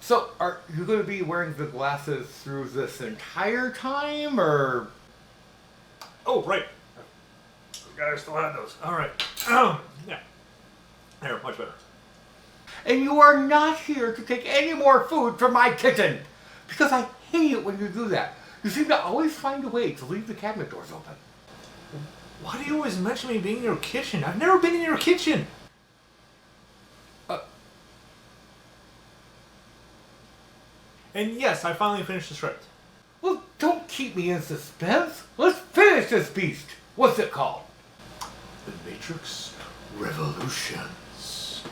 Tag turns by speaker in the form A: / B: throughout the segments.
A: So, are you going to be wearing the glasses through this entire time, or?
B: Oh, right. I still have those. All right. Yeah. There, much better.
A: And you are not here to take any more food from my kitchen, because I hate it when you do that. You seem to always find a way to leave the cabinet doors open.
B: Why do you always mention me being in your kitchen? I've never been in your kitchen. And yes, I finally finished the script.
A: Well, don't keep me in suspense. Let's finish this beast. What's it called?
B: The Matrix Revolutions.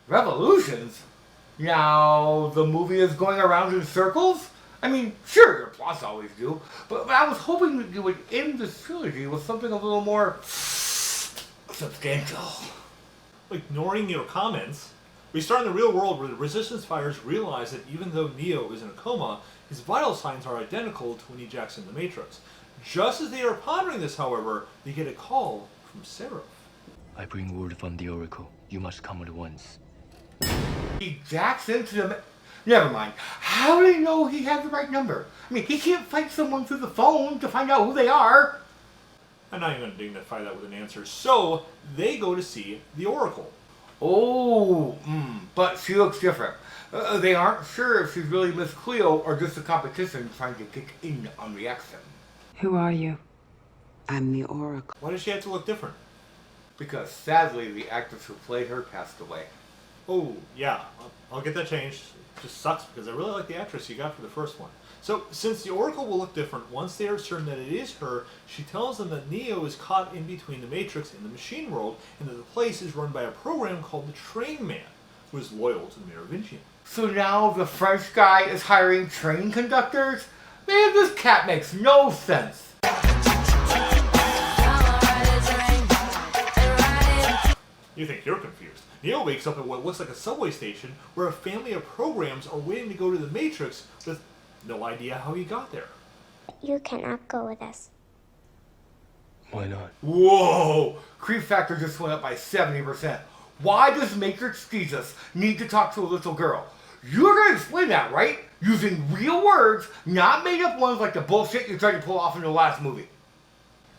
A: Revolutions? Now, the movie is going around in circles? I mean, sure, your plots always do, but I was hoping that you would end this trilogy with something a little more substantial.
B: Ignoring your comments, we start in the real world where the Resistance fighters realize that even though Neo is in a coma, his vital signs are identical to when he jacks in the Matrix. Just as they are pondering this, however, they get a call from Seraph.
C: I bring word from the Oracle. You must come at once.
A: He jacks into the... Never mind. How do you know he had the right number? I mean, he can't fight someone through the phone to find out who they are.
B: I'm not even going to dignify that with an answer. So, they go to see the Oracle.
A: Oh, but she looks different. They aren't sure if she's really Miss Cleo or just a competition trying to kick in on the action.
D: Who are you? I'm the Oracle.
B: Why does she have to look different?
A: Because sadly, the actress who played her passed away.
B: Oh, yeah. I'll get that changed. It just sucks because I really like the actress you got for the first one. So, since the Oracle will look different, once they are certain that it is her, she tells them that Neo is caught in between the Matrix and the machine world, and that the place is run by a program called the Train Man, who is loyal to the Merovingian.
A: So now the French guy is hiring train conductors? Man, this cat makes no sense.
B: You think you're confused. Neo wakes up at what looks like a subway station where a family of programs are waiting to go to the Matrix with no idea how he got there.
E: You cannot go with us.
C: Why not?
A: Whoa! Creep factor just went up by 70%. Why does Matrix Jesus need to talk to a little girl? You're gonna explain that, right? Using real words, not made up ones like the bullshit you tried to pull off in the last movie.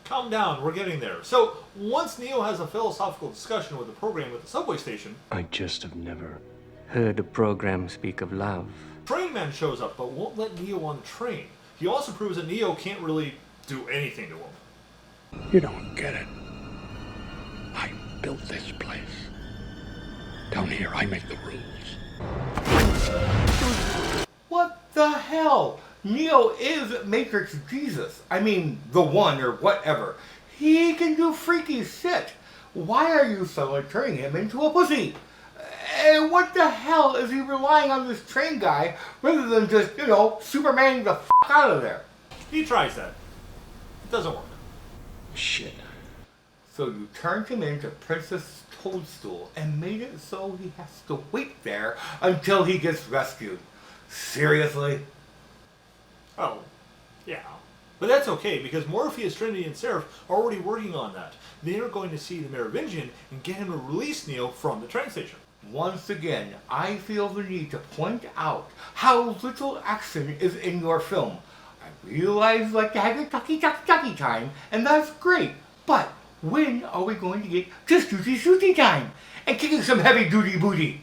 B: Calm down, we're getting there. So, once Neo has a philosophical discussion with the program at the subway station,
C: I just have never heard a program speak of love.
B: Train Man shows up but won't let Neo on the train. He also proves that Neo can't really do anything to him.
F: You don't get it. I built this place. Down here, I make the rules.
A: What the hell? Neo is Matrix Jesus. I mean, the one or whatever. He can do freaky shit. Why are you suddenly turning him into a pussy? And what the hell is he relying on this train guy rather than just, Supermaning the f*** out of there?
B: He tries that. It doesn't work.
C: Shit.
A: So you turned him into Princess Toadstool and made it so he has to wait there until he gets rescued. Seriously?
B: Oh, yeah. But that's okay, because Morpheus, Trinity, and Seraph are already working on that. They are going to see the Merovingian and get him to release Neo from the train station.
A: Once again, I feel the need to point out how little action is in your film. I realize you like to have your tucky time, and that's great. But when are we going to get to shooty time? And kicking some heavy duty booty?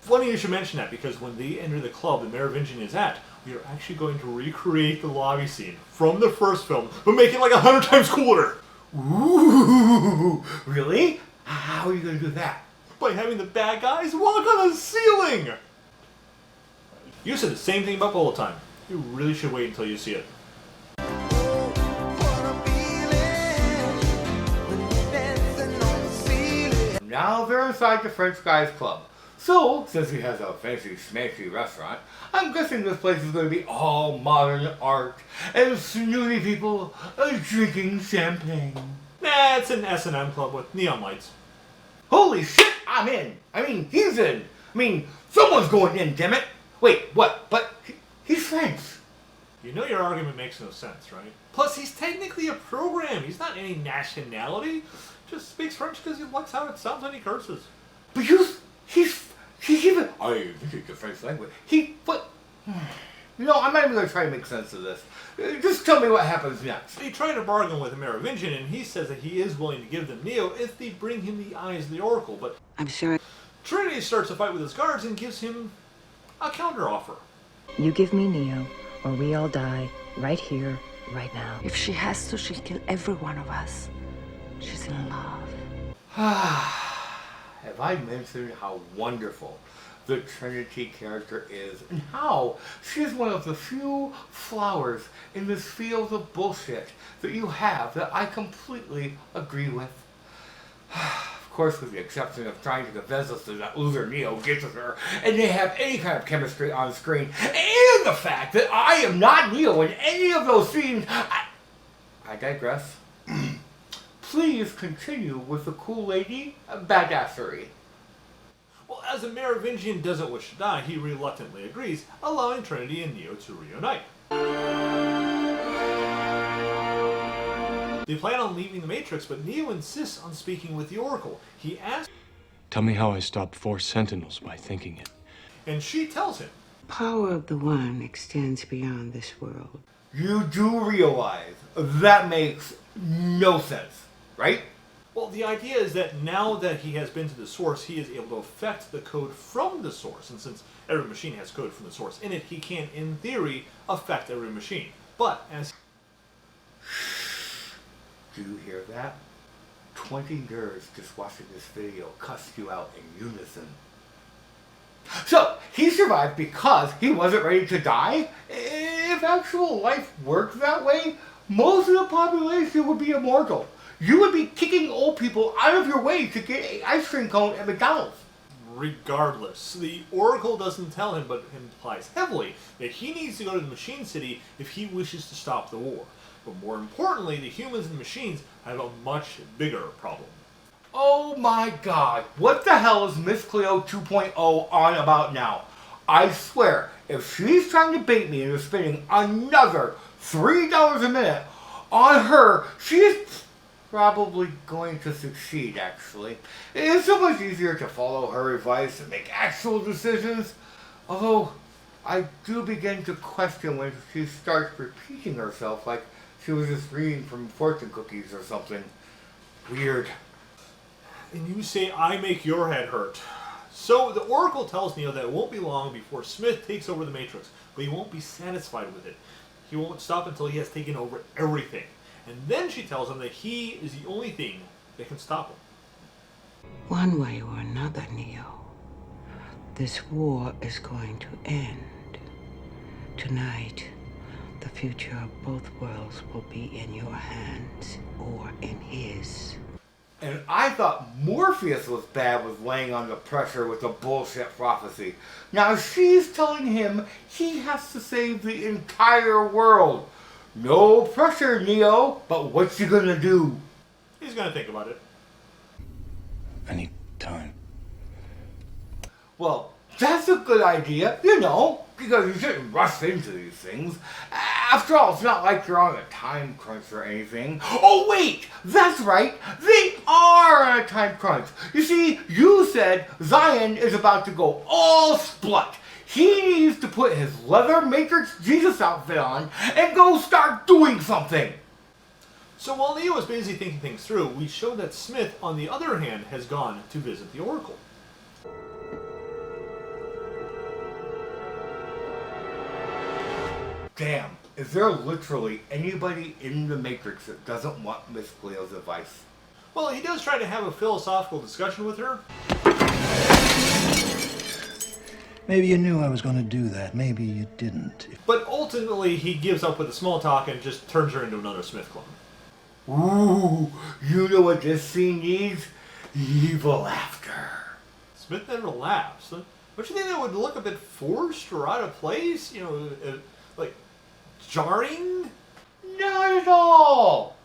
B: Funny you should mention that, because when they enter the club the Merovingian is at, we are actually going to recreate the lobby scene from the first film, but make it like 100 times cooler.
A: Ooh, really? How are you going to do that?
B: By having the bad guys walk on the ceiling! You said the same thing about Bullet Time. You really should wait until you see it.
A: Now they're inside the French guy's club. So, since he has a fancy schmancy restaurant, I'm guessing this place is going to be all modern art and snooty people drinking champagne.
B: Nah, it's an S&M club with neon lights.
A: Holy shit, I'm in. I mean, he's in. I mean, someone's going in, damn it. Wait, what? But he's French.
B: You know your argument makes no sense, right? Plus, he's technically a program. He's not any nationality. Just speaks French because he likes how it sounds when he curses.
A: But he's even. I think the French language. But. No, I'm not even going to try to make sense of this. Just tell me what happens next.
B: They try to bargain with the Merovingian, and he says that he is willing to give them Neo if they bring him the eyes of the Oracle. But
D: I'm sure.
B: Trinity starts a fight with his guards and gives him a counteroffer.
G: You give me Neo, or we all die right here, right now.
D: If she has to, she'll kill every one of us. She's in love.
A: Have I mentioned how wonderful the Trinity character is, and how she is one of the few flowers in this field of bullshit that you have that I completely agree with? Of course, with the exception of trying to convince us that that loser Neo gets with her, and they have any kind of chemistry on screen, and the fact that I am not Neo in any of those scenes. I digress. Please continue with the cool lady badassery.
B: Well, as the Merovingian doesn't wish to die, he reluctantly agrees, allowing Trinity and Neo to reunite. They plan on leaving the Matrix, but Neo insists on speaking with the Oracle. He asks,
C: Tell me how I stop 4 Sentinels by thinking it.
B: and she tells him.
D: Power of the One extends beyond this world.
A: You do realize that makes no sense, right?
B: Well, the idea is that now that he has been to the source, he is able to affect the code from the source. And since every machine has code from the source in it, he can, in theory, affect every machine. But as...
A: Do you hear that? 20 nerds just watching this video cussed you out in unison. So, he survived because he wasn't ready to die? If actual life worked that way, most of the population would be immortal. You would be kicking old people out of your way to get an ice cream cone at McDonald's.
B: Regardless, the Oracle doesn't tell him, but implies heavily that he needs to go to the Machine City if he wishes to stop the war. But more importantly, the humans and machines have a much bigger problem.
A: Oh my god, what the hell is Miss Cleo 2.0 on about now? I swear, if she's trying to bait me into spending another $3 a minute on her, she is probably going to succeed, actually. It's so much easier to follow her advice and make actual decisions. Although, I do begin to question when she starts repeating herself like she was just reading from fortune cookies or something. Weird.
B: And you say, I make your head hurt. So the Oracle tells Neo that it won't be long before Smith takes over the Matrix, but he won't be satisfied with it. He won't stop until he has taken over everything. And then she tells him that he is the only thing that can stop him.
D: One way or another, Neo, this war is going to end. Tonight, the future of both worlds will be in your hands or in his.
A: And I thought Morpheus was bad with laying on the pressure with the bullshit prophecy. Now she's telling him he has to save the entire world. No pressure, Neo, but what's he gonna do?
B: He's gonna think about it.
C: I need time.
A: Well, that's a good idea, you know, because you shouldn't rush into these things. After all, it's not like you're on a time crunch or anything. Oh wait, that's right, they are on a time crunch. You see, you said Zion is about to go all splut. He needs to put his leather Matrix Jesus outfit on and go start doing something.
B: So while Neo is busy thinking things through, we show that Smith, on the other hand, has gone to visit the Oracle.
A: Damn, is there literally anybody in the Matrix that doesn't want Miss Cleo's advice?
B: Well, he does try to have a philosophical discussion with her.
H: Maybe you knew I was going to do that. Maybe you didn't.
B: But ultimately, he gives up with the small talk and just turns her into another Smith clone.
A: Ooh, you know what this scene needs? Evil laughter.
B: Smith never laughs. Don't you think that would look a bit forced or out of place? You know, like jarring?
A: Not at all.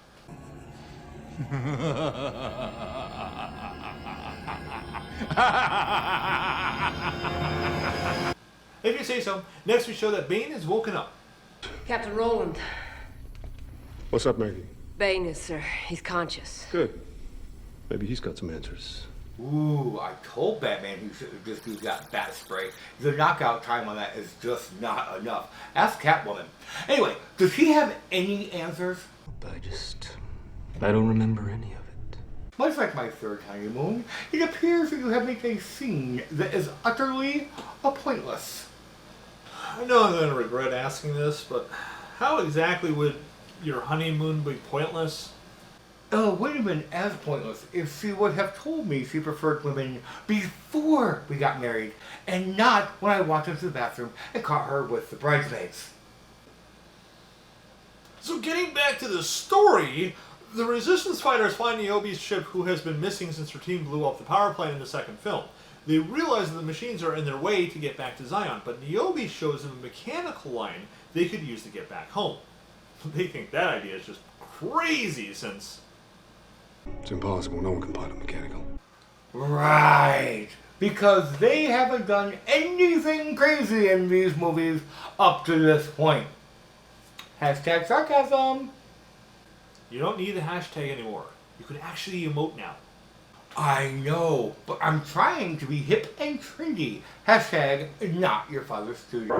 B: If you say so. Next, we show that Bane is woken up.
I: Captain Roland.
J: What's up, Maggie?
I: Bane is, sir. He's conscious.
J: Good. Maybe he's got some answers.
A: Ooh, I told Batman he should have just used that bat spray. The knockout time on that is just not enough. Ask Catwoman. Anyway, does he have any answers?
C: I don't remember any of it.
A: Much like my third honeymoon, it appears that you have made a scene that is utterly pointless.
B: I know I'm going to regret asking this, but how exactly would your honeymoon be pointless?
A: Would have been as pointless if she would have told me she preferred women before we got married, and not when I walked into the bathroom and caught her with the bridesmaids.
B: So getting back to the story, the Resistance fighters find Niobe's ship, who has been missing since her team blew up the power plant in the second film. They realize that the machines are in their way to get back to Zion, but Niobe shows them a mechanical line they could use to get back home. They think that idea is just crazy, since...
J: It's impossible. No one can pilot mechanical.
A: Right. Because they haven't done anything crazy in these movies up to this point. Hashtag sarcasm.
B: You don't need the hashtag anymore. You can actually emote now.
A: I know, but I'm trying to be hip and trendy. Hashtag not your father's studio.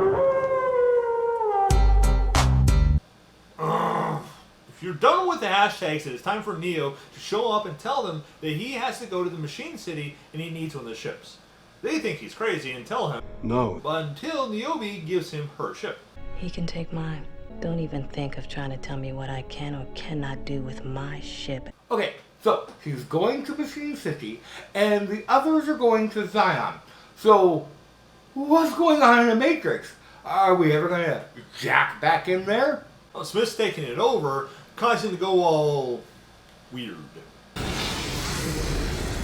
B: If you're done with the hashtags, it is time for Neo to show up and tell them that he has to go to the Machine City and he needs one of the ships. They think he's crazy and tell him
J: No.
B: but until Niobe gives him her ship.
G: He can take mine. Don't even think of trying to tell me what I can or cannot do with my ship.
A: Okay, so he's going to Machine City, and the others are going to Zion. So, what's going on in the Matrix? Are we ever going to jack back in there?
B: Well, Smith's taking it over, causing it to go all weird.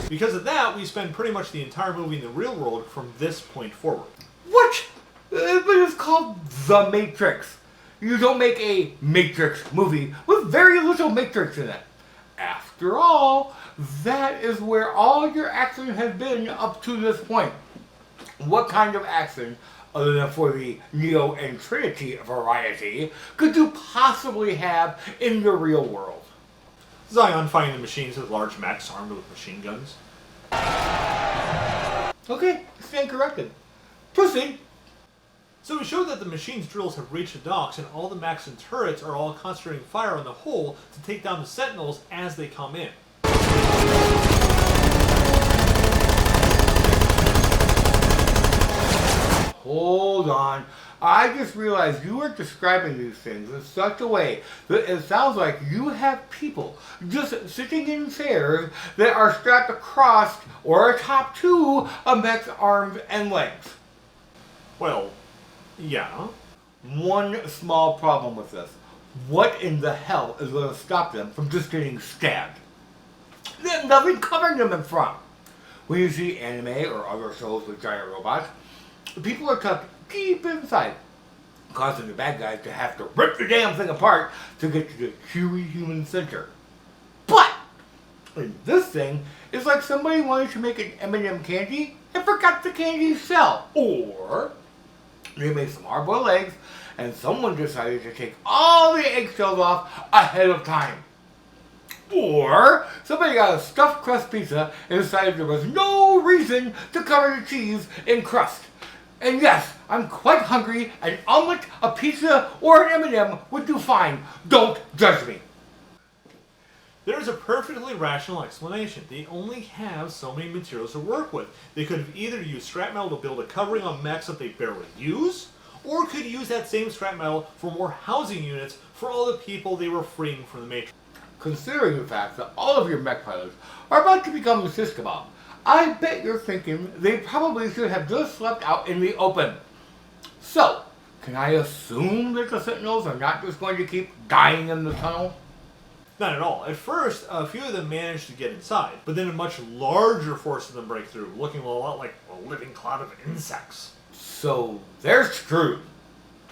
B: Because of that, we spend pretty much the entire movie in the real world from this point forward.
A: What? But it's called The Matrix. You don't make a Matrix movie with very little Matrix in it. After all, that is where all your action has been up to this point. What kind of action, other than for the Neo and Trinity variety, could you possibly have in the real world?
B: Zion finding the machines with large mechs armed with machine guns.
A: Okay, stand corrected. Proceed.
B: So we showed that the machine's drills have reached the docks, and all the mechs and turrets are all concentrating fire on the hull to take down the Sentinels as they come in.
A: Hold on. I just realized you were describing these things in such a way that it sounds like you have people just sitting in chairs that are strapped across or atop to a mech's arms and legs.
B: Well, yeah.
A: One small problem with this. What in the hell is going to stop them from just getting stabbed? There's nothing covering them in front. When you see anime or other shows with giant robots, people are tucked deep inside, causing the bad guys to have to rip the damn thing apart to get to the chewy human center. But in this thing, it's like somebody wanted to make an M&M candy and forgot the candy shell. Or they made some hard-boiled eggs and someone decided to take all the eggshells off ahead of time. Or somebody got a stuffed crust pizza and decided there was no reason to cover the cheese in crust. And yes, I'm quite hungry. An omelet, a pizza, or an M&M would do fine. Don't judge me.
B: There's a perfectly rational explanation. They only have so many materials to work with. They could have either used scrap metal to build a covering on mechs that they barely use, or could use that same scrap metal for more housing units for all the people they were freeing from the Matrix.
A: Considering the fact that all of your mech pilots are about to become Syscabal, I bet you're thinking they probably should have just slept out in the open. So, can I assume that the Sentinels are not just going to keep dying in the tunnel?
B: Not at all. At first, a few of them managed to get inside, but then a much larger force of them break through, looking a lot like a living cloud of insects.
A: So, they're screwed.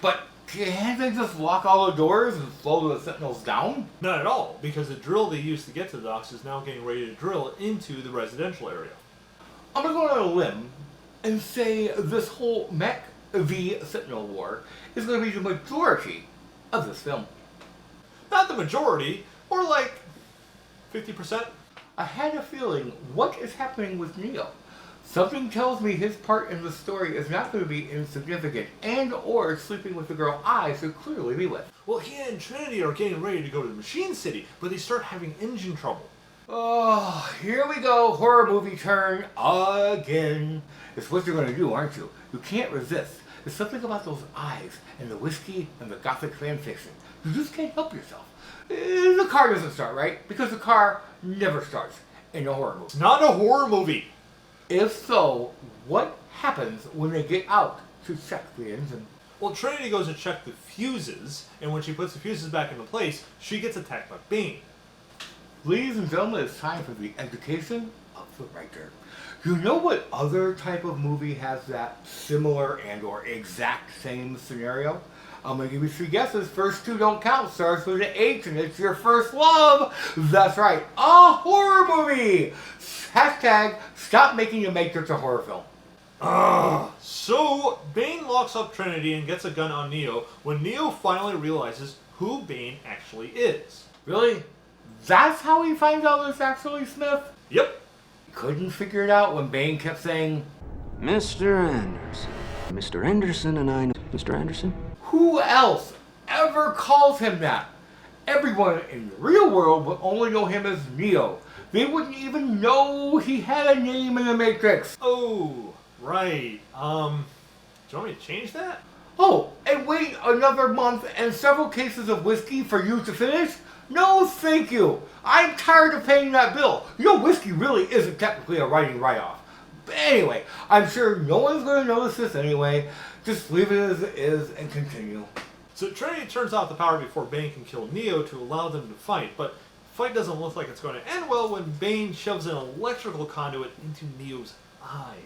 A: But can't they just lock all the doors and slow the Sentinels down?
B: Not at all, because the drill they used to get to the docks is now getting ready to drill into the residential area.
A: I'm going to go on a limb and say this whole Mech v Sentinel war is going to be the majority of this film.
B: Not the majority, more like 50%.
A: I had a feeling, what is happening with Neo? Something tells me his part in the story is not going to be insignificant, and or sleeping with the girl I should clearly be with.
B: Well, he and Trinity are getting ready to go to the Machine City, but they start having engine trouble.
A: Oh, here we go, horror movie turn again. It's what you're going to do, aren't you? You can't resist. There's something about those eyes, and the whiskey, and the gothic fan fiction. You just can't help yourself. The car doesn't start, right? Because the car never starts in a horror movie.
B: It's not a horror movie.
A: If so, what happens when they get out to check the engine?
B: Well, Trinity goes to check the fuses, and when she puts the fuses back into place, she gets attacked by Bane.
A: Ladies and gentlemen, it's time for the education of the writer. You know what other type of movie has that similar and or exact same scenario? I'm going to give you 3 guesses. First 2 don't count. Starts with an H and it's your first love. That's right. A horror movie. Hashtag stop making The Matrix a horror film.
B: So, Bane locks up Trinity and gets a gun on Neo when Neo finally realizes who Bane actually is.
A: Really? That's how he finds out it's actually Smith?
B: Yep.
A: Couldn't figure it out when Bane kept saying,
C: Mr. Anderson. Mr. Anderson and I know Mr. Anderson.
A: Who else ever calls him that? Everyone in the real world would only know him as Neo. They wouldn't even know he had a name in the Matrix.
B: Oh, right. Do you want me to change that?
A: Oh, and wait another month and several cases of whiskey for you to finish? No, thank you. I'm tired of paying that bill. Your whiskey really isn't technically a writing write-off. But anyway, I'm sure no one's going to notice this anyway. Just leave it as it is and continue.
B: So Trinity turns off the power before Bane can kill Neo to allow them to fight, but the fight doesn't look like it's going to end well when Bane shoves an electrical conduit into Neo's eye.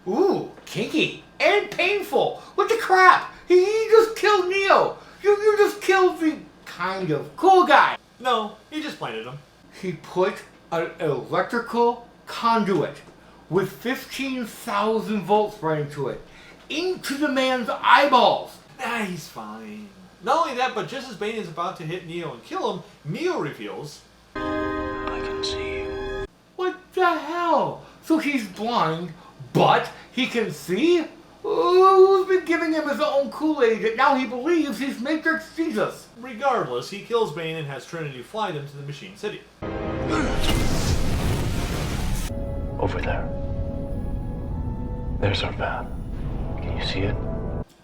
A: Ooh, kinky and painful. What the crap? He just killed Neo. You just killed the kind of cool guy.
B: No, he just blinded him.
A: He put an electrical conduit with 15,000 volts running to it into the man's eyeballs.
B: Nah, he's fine. Not only that, but just as Bane is about to hit Neo and kill him, Neo reveals,
C: I can see you.
A: What the hell? So he's blind, but he can see? Who's been giving him his own Kool-Aid that now he believes he's Matrix Jesus?
B: regardless, he kills Bane and has Trinity fly them to the Machine City.
K: Over there. There's our path. Can you see it?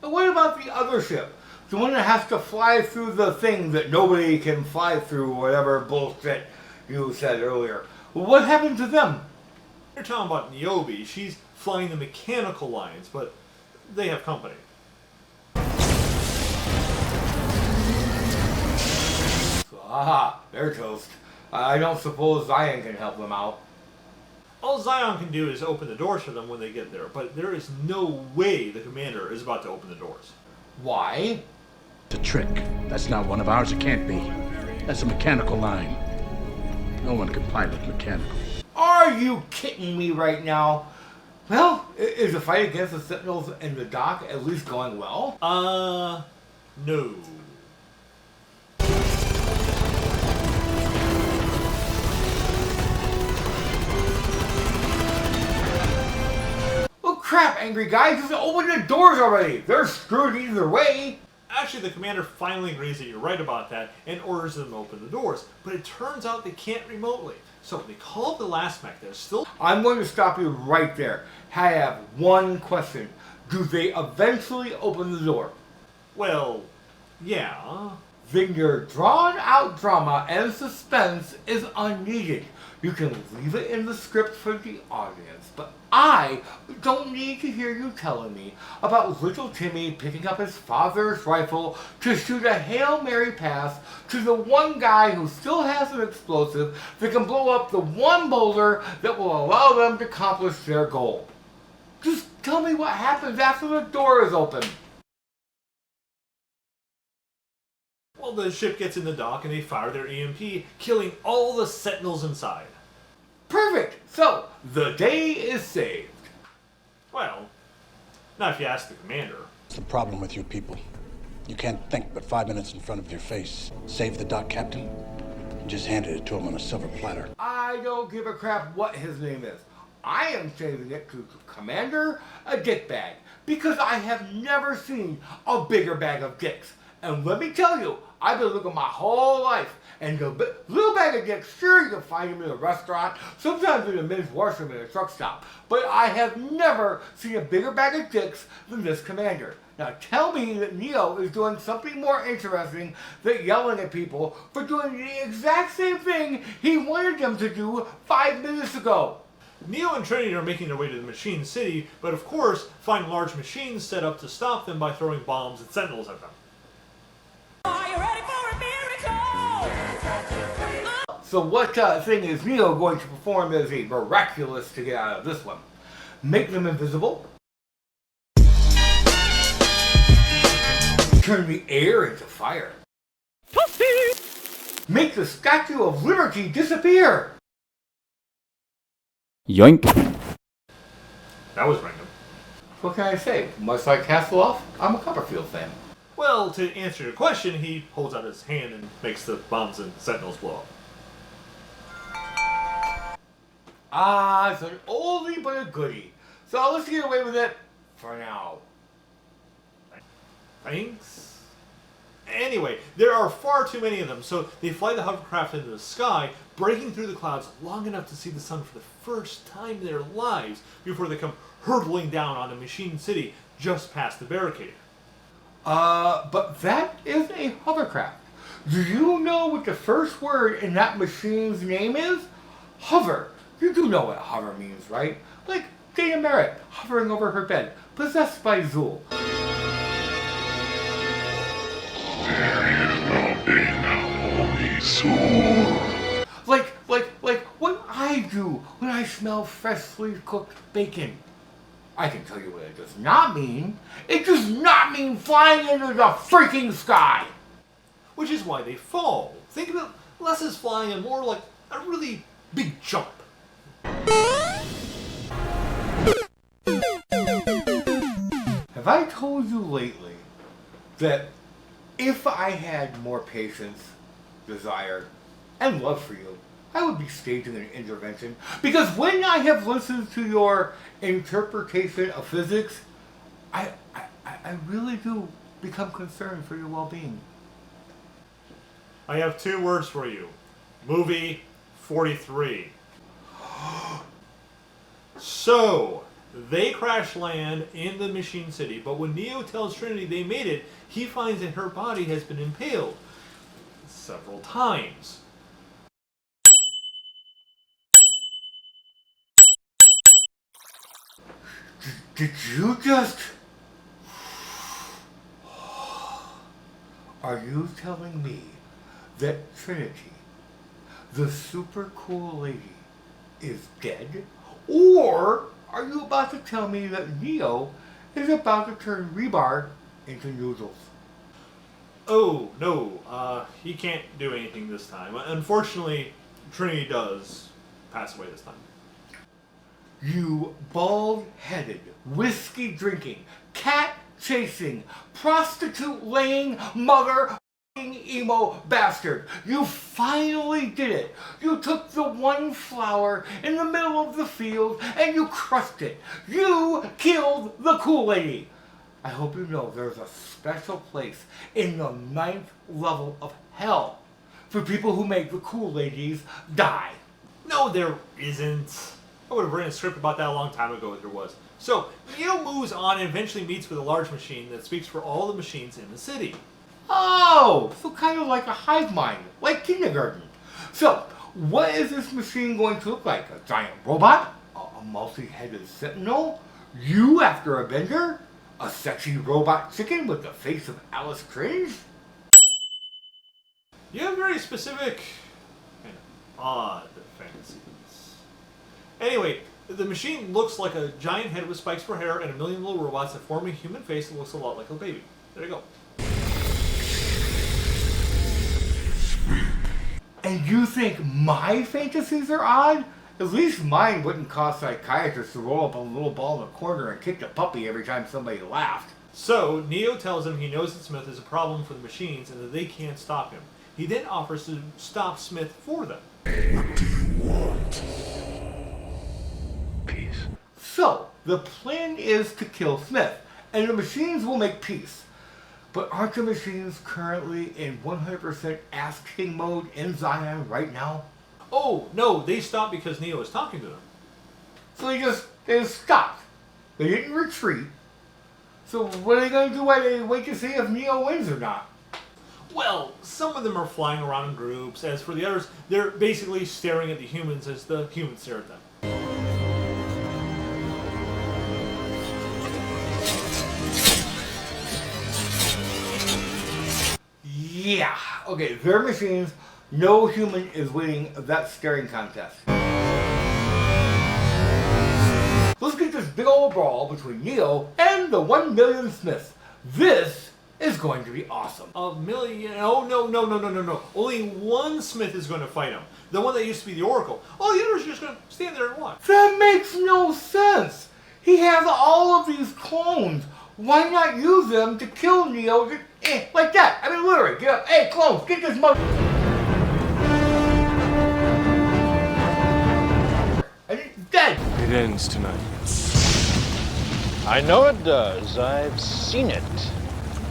A: But what about the other ship? The one that has to fly through the thing that nobody can fly through, whatever bullshit you said earlier. What happened to them?
B: You're talking about Niobe. She's flying the mechanical lines, but they have company.
A: Aha, they're toast. I don't suppose Zion can help them out.
B: All Zion can do is open the doors for them when they get there, but there is no way the commander is about to open the doors.
A: Why?
F: It's a trick. That's not one of ours. It can't be. That's a mechanical line. No one can pilot mechanical.
A: Are you kidding me right now? Well, is the fight against the Sentinels in the dock at least going well?
B: No.
A: Oh crap, angry guys, just open the doors already! They're screwed either way!
B: Actually, the commander finally agrees that you're right about that and orders them to open the doors, but it turns out they can't remotely. So they call up the last mech. They're still...
A: I'm going to stop you right there. I have one question. Do they eventually open the door?
B: Well, yeah.
A: Then your drawn-out drama and suspense is unneeded. You can leave it in the script for the audience, but I don't need to hear you telling me about little Timmy picking up his father's rifle to shoot a Hail Mary pass to the one guy who still has an explosive that can blow up the one boulder that will allow them to accomplish their goal. Tell me what happens after the door is open.
B: Well, the ship gets in the dock and they fire their EMP, killing all the sentinels inside.
A: Perfect! So, the day is saved.
B: Well, not if you ask the commander.
H: What's the problem with you people? You can't think but 5 minutes in front of your face. Save the dock captain? And just handed it to him on a silver platter.
A: I don't give a crap what his name is. I am saving it to Commander a Dick Bag, because I have never seen a bigger bag of dicks. And let me tell you, I've been looking my whole life, and the little bag of dicks, sure, you can find them in a restaurant, sometimes in a men's washroom at a truck stop, but I have never seen a bigger bag of dicks than this Commander. Now tell me that Neo is doing something more interesting than yelling at people for doing the exact same thing he wanted them to do 5 minutes ago.
B: Neo and Trinity are making their way to the Machine City, but of course find large machines set up to stop them by throwing bombs and sentinels at them.
L: Are you ready for a miracle?
A: So what thing is Neo going to perform as a miraculous to get out of this one? Make them invisible? Turn the air into fire? Make the Statue of Liberty disappear?
M: Yoink.
B: That was random.
A: What can I say? Much like Hasselhoff, I'm a Copperfield fan.
B: Well, to answer your question, he holds out his hand and makes the bombs and sentinels blow up.
A: Ah, it's an oldie but a goodie. So let's get away with it for now.
B: Thanks. Anyway, there are far too many of them, so they fly the hovercraft into the sky, breaking through the clouds long enough to see the sun for the first time in their lives before they come hurtling down on the Machine City just past the barricade.
A: But that is a hovercraft. Do you know what the first word in that machine's name is? Hover. You do know what hover means, right? Like Dana Merritt hovering over her bed, possessed by Zool.
F: There is no Dana, only Zool.
A: Like what I do when I smell freshly cooked bacon. I can tell you what it does not mean. It does not mean flying into the freaking sky.
B: Which is why they fall. Think of it less as flying and more like a really big jump.
A: Have I told you lately that if I had more patience, desire, and love for you, I would be staging an intervention? Because when I have listened to your interpretation of physics, I really do become concerned for your well-being.
B: I have 2 words for you. Movie 43. So, they crash land in the Machine City, but when Neo tells Trinity they made it, he finds that her body has been impaled several times.
A: Did you just... Are you telling me that Trinity, the super cool lady, is dead? Or are you about to tell me that Neo is about to turn rebar into noodles?
B: Oh, no, he can't do anything this time. Unfortunately, Trinity does pass away this time.
A: You bald-headed, whiskey-drinking, cat-chasing, prostitute-laying, emo bastard. You finally did it. You took the one flower in the middle of the field and you crushed it. You killed the cool lady. I hope you know there's a special place in the 9th level of hell for people who make the cool ladies die.
B: No, there isn't. I would have written a script about that a long time ago if there was. So, Neo moves on and eventually meets with a large machine that speaks for all the machines in the city.
A: Oh, so kind of like a hive mind, like kindergarten. So, what is this machine going to look like? A giant robot? A multi-headed sentinel? You after a bender? A sexy robot chicken with the face of Alice Cringe?
B: You have very specific and odd fantasies. Anyway, The machine looks like a giant head with spikes for hair and a million little robots that form a human face that looks a lot like a baby. There you go.
A: And you think my fantasies are odd? At least mine wouldn't cause psychiatrists to roll up a little ball in the corner and kick the puppy every time somebody laughed.
B: So, Neo tells him he knows that Smith is a problem for the machines and that they can't stop him. He then offers to stop Smith for them.
K: What do you want? Peace.
A: So, the plan is to kill Smith, and the machines will make peace. But aren't the machines currently in 100% ass-kicking mode in Zion right now?
B: Oh, no, they stopped because Neo is talking to them.
A: So they just stopped. They didn't retreat. So what are they going to do while they wait to see if Neo wins or not?
B: Well, some of them are flying around in groups. As for the others, they're basically staring at the humans as the humans stare at them.
A: Yeah. Okay, they're machines. No human is winning that staring contest. Let's get this big old brawl between Neo and the 1 million Smiths. This is going to be awesome.
B: A million? Oh, no. Only one Smith is going to fight him. The one that used to be the Oracle. All the others are just going to stand there and watch.
A: That makes no sense. He has all of these clones. Why not use them to kill Neo like that? I mean, literally, get up. Hey, clones, get this mother... And it's dead.
M: It ends tonight.
N: I know it does. I've seen it.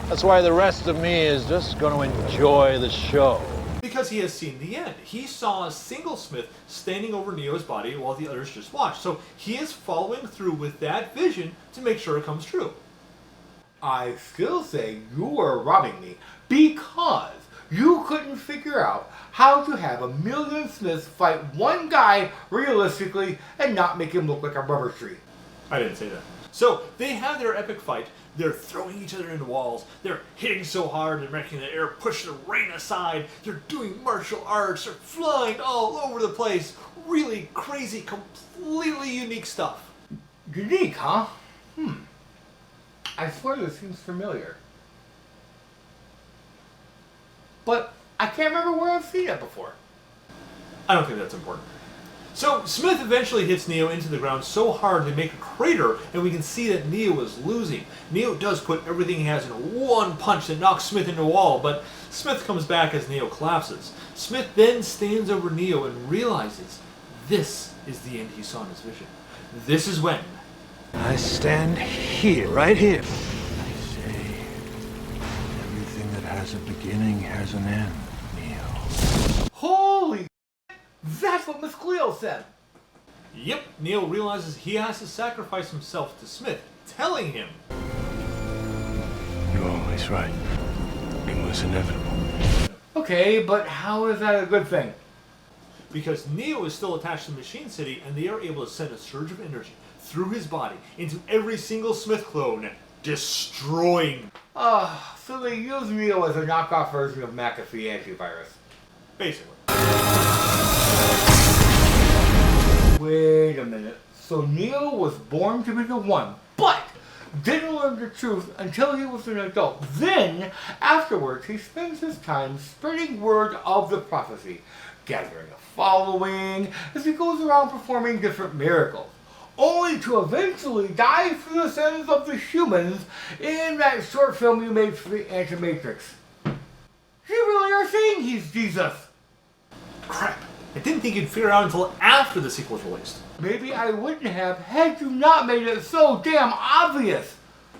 N: That's why the rest of me is just going to enjoy the show.
B: Because he has seen the end. He saw a single Smith standing over Neo's body while the others just watched. So he is following through with that vision to make sure it comes true.
A: I still say you are robbing me because you couldn't figure out how to have 1 million Smiths fight one guy realistically and not make him look like a rubber tree.
B: I didn't say that. So they have their epic fight. They're throwing each other into walls. They're hitting so hard they're making the air push the rain aside. They're doing martial arts. They're flying all over the place. Really crazy, completely unique stuff.
A: Unique, huh? I swear this seems familiar. But I can't remember where I've seen it before.
B: I don't think that's important. So Smith eventually hits Neo into the ground so hard they make a crater, and we can see that Neo is losing. Neo does put everything he has in one punch that knocks Smith into a wall, but Smith comes back as Neo collapses. Smith then stands over Neo and realizes this is the end he saw in his vision. This is when
K: I stand here, right here. I say, everything that has a beginning has an end, Neo.
A: Holy that's what Miss Cleo said.
B: Yep, Neo realizes he has to sacrifice himself to Smith, telling him,
K: You're always right. It was inevitable.
A: Okay, but how is that a good thing?
B: Because Neo is still attached to Machine City, and they are able to send a surge of energy through his body into every single Smith clone, destroying.
A: So they use Neo as a knockoff version of McAfee antivirus.
B: Basically.
A: Wait a minute. So Neo was born to be the one, but didn't learn the truth until he was an adult. Then, afterwards, he spends his time spreading word of the prophecy, gathering a following as he goes around performing different miracles, only to eventually die for the sins of the humans in that short film you made for the Anti-Matrix. You really are saying he's Jesus.
B: Crap. I didn't think you'd figure it out until after the sequel was released.
A: Maybe I wouldn't have had you not made it so damn obvious.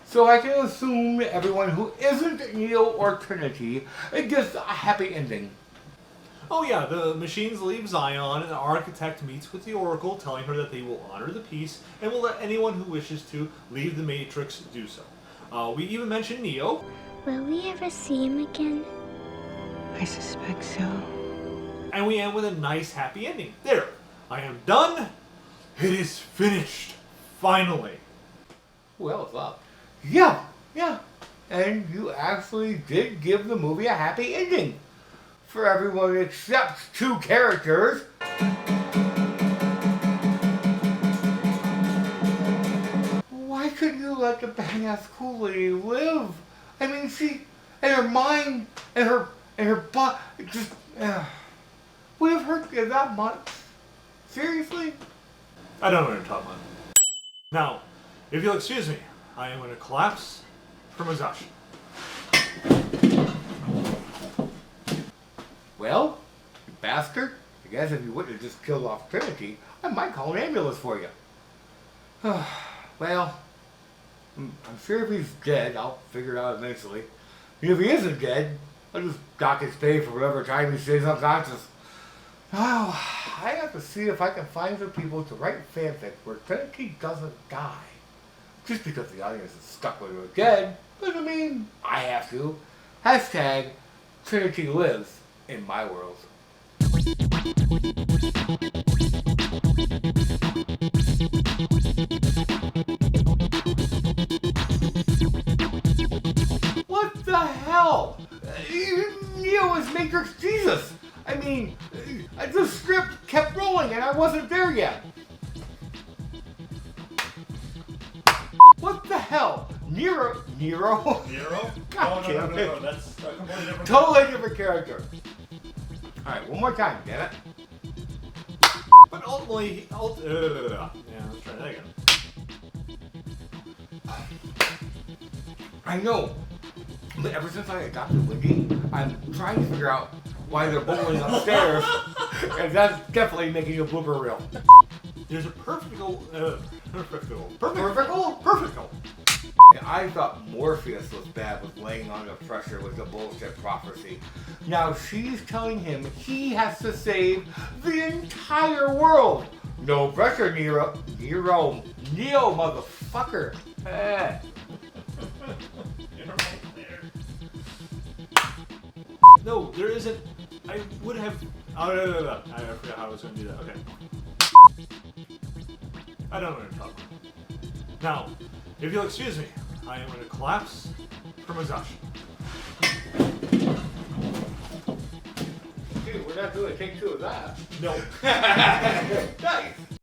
A: So I can assume everyone who isn't Neo or Trinity gets a happy ending.
B: Oh yeah, the machines leave Zion and the Architect meets with the Oracle, telling her that they will honor the peace and will let anyone who wishes to leave the Matrix do so. We even mentioned Neo.
E: Will we ever see him again?
D: I suspect so.
B: And we end with a nice happy ending. There, I am done. It is finished. Finally.
A: Who else up? Yeah. And you actually did give the movie a happy ending. For everyone except 2 characters. let the badass cool lady live. I mean, she, and her mind, and her butt, just, would have hurt you that much. Seriously?
B: I don't know what you're talking about. Now, if you'll excuse me, I am going to collapse from exhaustion.
A: Well, you bastard, I guess if you wouldn't have just killed off Trinity, I might call an ambulance for you. Well, I'm sure if he's dead, I'll figure it out eventually. And if he isn't dead, I'll just dock his pay for whatever time he stays unconscious. Oh, I have to see if I can find some people to write fanfic where Trinity doesn't die. Just because the audience is stuck with her dead doesn't mean I have to. Hashtag Trinity lives in my world. What the hell? Neo is Matrix Jesus. I mean, the script kept rolling and I wasn't there yet. What the hell? Nero?
B: Nero?
A: God damn it.
B: No, that's a completely different
A: Totally different character. Alright, one more time, damn it.
B: But ultimately, yeah, let's try that again.
A: I know, but ever since I adopted Wendy, I'm trying to figure out why they're bowling upstairs, and that's definitely making a blooper reel.
B: There's a perfect goal.
A: And I thought Morpheus was bad with laying under pressure with the bullshit prophecy. Now she's telling him he has to save the entire world. No pressure, Neo, motherfucker.
B: No, there isn't. I would have. Oh, no. I forgot how I was going to do that. Okay. I don't know what I'm talking about. Now, if you'll excuse me, I am going to collapse from exhaustion.
A: Dude, we're not doing take two of that.
B: No.
A: Nice.